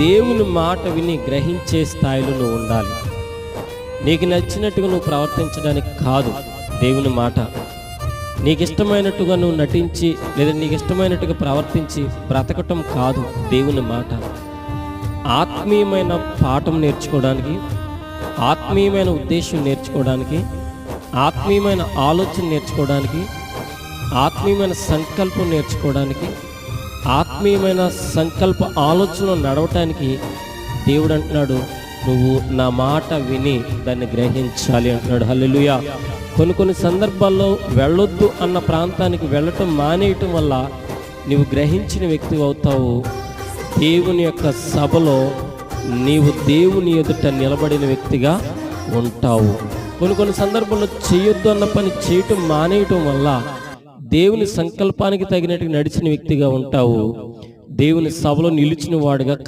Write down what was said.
దేవుని మాట విని గ్రహించే స్థాయిలో నువ్వు ఉండాలి. నీకు నచ్చినట్టుగా నువ్వు ప్రవర్తించడానికి కాదు దేవుని మాట. నీకు ఇష్టమైనట్టుగా నువ్వు నటించి లేదా నీకు ఇష్టమైనట్టుగా ప్రవర్తించి బ్రతకటం కాదు దేవుని మాట. ఆత్మీయమైన పాఠం నేర్చుకోవడానికి, ఆత్మీయమైన ఉద్దేశం నేర్చుకోవడానికి, ఆత్మీయమైన ఆలోచన నేర్చుకోవడానికి, ఆత్మీయమైన సంకల్పం నేర్చుకోవడానికి, ఆత్మీయమైన సంకల్ప ఆలోచనలో నడవటానికి దేవుడు అంటున్నాడు, నువ్వు నా మాట విని దాన్ని గ్రహించాలి అంటున్నాడు. హల్లెలూయా. కొన్ని సందర్భాల్లో వెళ్ళొద్దు అన్న ప్రాంతానికి వెళ్ళటం మానేయటం వల్ల నీవు గ్రహించిన వ్యక్తి అవుతావు. దేవుని యొక్క సభలో నీవు దేవుని ఎదుట నిలబడిన వ్యక్తిగా ఉంటావు. కొన్ని సందర్భాల్లో చేయొద్దు అన్న పని చేయటం మానేయటం వల్ల దేవుని సంకల్పానికి తగినట్టుగా నడిచిన వ్యక్తిగా ఉంటావు. దేవుని సభలో నిలిచిన వాడుగా